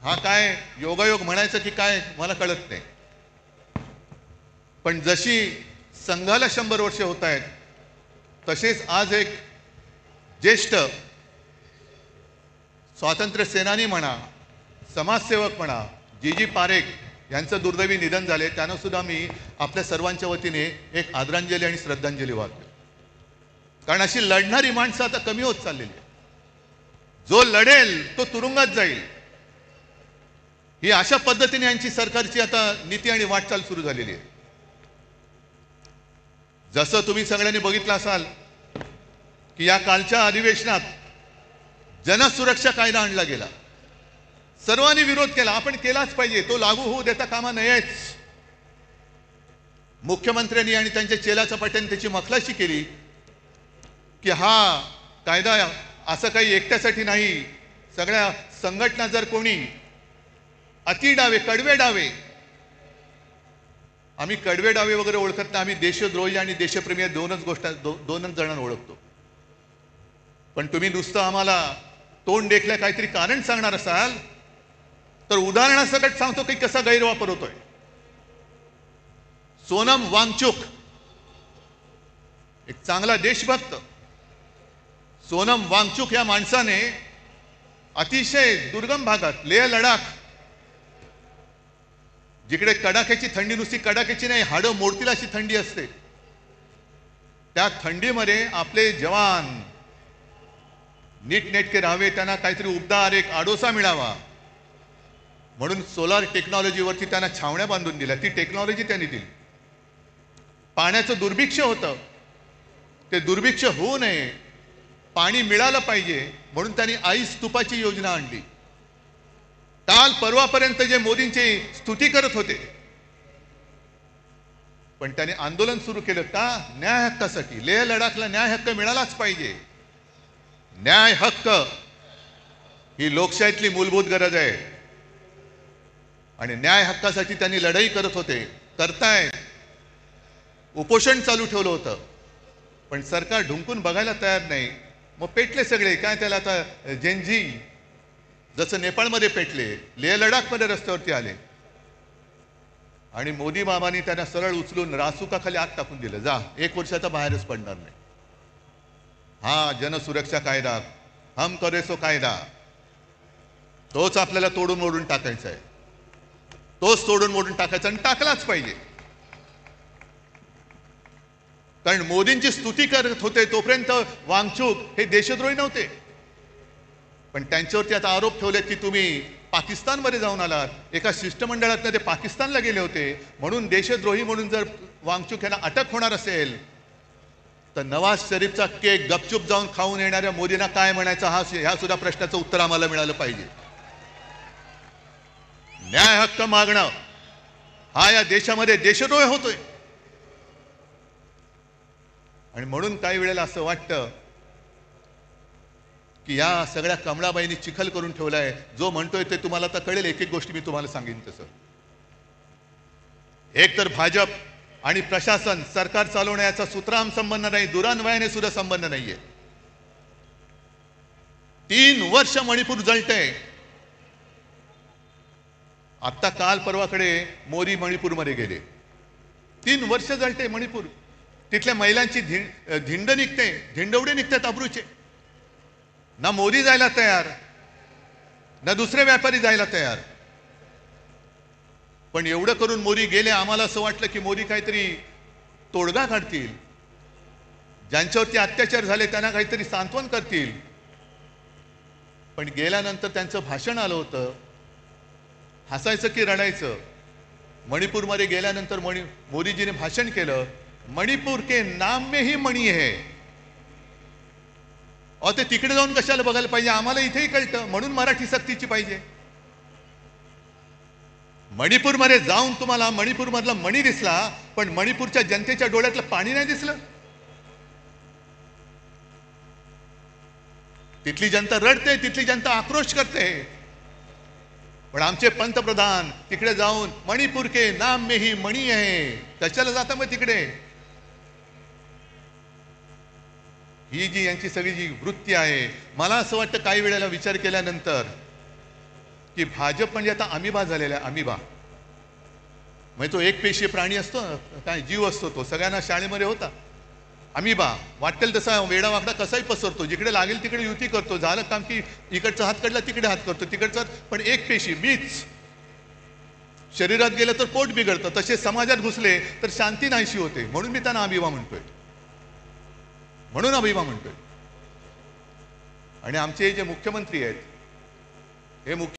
हा काय योगायोग म्हणायचं की काय मला कळत नाही. पण जशी संघाला 100 वर्ष होत आहेत, तसेच आज एक ज्येष्ठ स्वातंत्र्य सेनानी म्हणा, समाजसेवक म्हणा, जी पारेख यांचं दुर्दैवी निधन झाले. त्यांना सुद्धा मी आपल्या सर्वांच्या वतीने एक आदरांजली आणि श्रद्धांजली वाहतो. कारण अशी लढणारी माणसं आता कमी होत चाललेली आहे. जो लढेल तो तुरुंगात जाईल, ही अशा पद्धतीने यांची सरकारची आता नीती आणि वाटचाल सुरू झालेली आहे. जसं तुम्ही सगळ्यांनी बघितलं असाल की या कालच्या अधिवेशनात जनसुरक्षा कायदा आणला गेला. सर्वांनी विरोध केला. आपण केलाच पाहिजे, तो लागू होऊ देता कामा नयेच. मुख्यमंत्र्यांनी आणि त्यांच्या चेलाच्या पाट्याने त्याची मखलाशी केली की हा कायदा असं काही एकट्यासाठी नाही, सगळ्या संघटना जर कोणी अति डावे, कडवे डावे, आम्ही कडवे डावे वगैरे ओळखत नाही, आम्ही देशद्रोही आणि देशप्रेमी दोनच जणांना ओळखतो. पण तुम्ही नुसतं आम्हाला तोंड देखल्या काहीतरी कारण सांगणार असाल तर उदाहरणासकट सांगतो की कसा गैरवापर होतोय. सोनम वांगचुक, एक चांगला देशभक्त सोनम वांगचुक या माणसाने अतिशय दुर्गम भागात, लेह लडाख, जिकडे कडाक्याची थंडी, नुसती कडाक्याची नाही, हाडं मोडतील अशी थंडी असते, त्या थंडीमध्ये आपले जवान नीटनेटके राहावे, त्यांना काहीतरी उबदार एक आडोसा मिळावा म्हणून सोलार टेक्नॉलॉजीवरती त्यांना छावण्या बांधून दिल्या. ती टेक्नॉलॉजी त्यांनी दिली. पाण्याचं दुर्भिक्ष होतं, ते दुर्भिक्ष होऊ नये, पाणी मिळालं पाहिजे म्हणून त्यांनी आईस तुपाची योजना आणली. काल परवापर्यंत जे मोदींची स्तुती करत होते, पण त्यांनी आंदोलन सुरू केलं का? न्याय हक्कासाठी. लेह लडाखला न्याय हक्क मिळालाच पाहिजे. न्याय हक्क ही लोकशाहीतली मूलभूत गरज आहे आणि न्याय हक्कासाठी त्यांनी लढाई करत होते, करतायत. उपोषण चालू ठेवलं होतं, पण सरकार ढुंकून बघायला तयार नाही. मग पेटले सगळे. काय त्याला आता जेनजी जसं नेपाळमध्ये पेटले, लेह लडाखमध्ये रस्त्यावरती आले आणि मोदी बाबांनी त्यांना सरळ उचलून रासुकाखाली आत टाकून दिलं. जा, 1 वर्षाचा बाहेरच पडणार नाही. हा जनसुरक्षा कायदा, हम करे सो कायदा, तोच आपल्याला तोडून मोडून टाकायचा आहे. तोच तोडून मोडून टाकायचा आणि टाकलाच पाहिजे. कारण मोदींची स्तुती करत होते तोपर्यंत वांगचुक हे देशद्रोही नव्हते, पण त्यांच्यावरती आता आरोप ठेवले की तुम्ही पाकिस्तानमध्ये जाऊन आलात, एका शिष्टमंडळातनं ते पाकिस्तानला गेले होते म्हणून देशद्रोही म्हणून जर वांगचुक यांना अटक होणार असेल तर नवाज शरीफचा केक गपचूप जाऊन खाऊन येणाऱ्या मोदींना काय म्हणायचं, ह्या सुद्धा प्रश्नाचं उत्तर आम्हाला मिळालं पाहिजे. न्याय हक्क मागणं हा या देशामध्ये देशद्रोह होतोय. आणि म्हणून काही वेळेला असं वाटतं की या सगळ्या कमळाबाईंनी चिखल करून ठेवलाय. जो म्हणतोय ते तुम्हाला आता कळेल. एक एक गोष्टी मी तुम्हाला सांगेन तसं. एक तर भाजप आणि प्रशासन, सरकार चालवण्याचा सूत्राम संबंध नाही, दुरान्वयाने सुद्धा संबंध नाहीये. 3 वर्ष मणिपूर जळतंय. आता काल परवाकडे मोदी मणिपूरमध्ये गेले. 3 वर्ष जळते मणिपूर. तिथल्या महिलांची धिंड निघते, धिंडवडे निघतात अब्रूचे. ना मोदी जायला तयार, ना दुसरे व्यापारी जायला तयार. पण एवढं करून मोदी गेले. आम्हाला असं वाटलं की मोदी काहीतरी तोडगा काढतील, ज्यांच्यावरती अत्याचार झाले त्यांना काहीतरी सांत्वन करतील. पण गेल्यानंतर त्यांचं भाषण आलं होतं. हसायचं की रडायचं. मणिपूरमध्ये गेल्यानंतर मोदीजीने भाषण केलं, मणिपूर के नाम में ही मणी है. और ते तिकडे जाऊन कशाला बघायला पाहिजे? आम्हाला इथेही कळतं, म्हणून मराठी सक्तीची पाहिजे. मणिपूरमध्ये जाऊन तुम्हाला मणिपूरमधला मणी दिसला, पण मणिपूरच्या जनतेच्या डोळ्यातलं पाणी नाही दिसलं. तिथली जनता रडते, तिथली जनता आक्रोश करते. पण आमचे पंतप्रधान तिकडे जाऊन मणिपूर के नाम में ही मणी आहे, कशाला जाता मग तिकडे? ही जी यांची सगळी जी वृत्ती आहे, मला असं वाटतं काही वेळेला विचार केल्यानंतर की भाजप म्हणजे आता अमिबा झालेला आहे, अमिबा. म्हणजे तो एक पेशीय प्राणी असतो ना, काय जीव असतो तो, सगळ्यांना शाळेमध्ये होता. अमिबा वाटेल तसा वेडावाकडा कसाही पसरतो, जिकडे लागेल तिकडे युती करतो, झालं काम की इकडचा हात काढला तिकडे हात करतो, तिकडचा. पण एक पेशी मीच शरीरात गेलं तर पोट बिघडतं, तसे समाजात घुसले तर शांती नाहीशी होते. म्हणून मी त्यांना अभिमा म्हणतोय, म्हणून अभिमा म्हणतोय. आणि आमचे जे मुख्यमंत्री आहेत, हे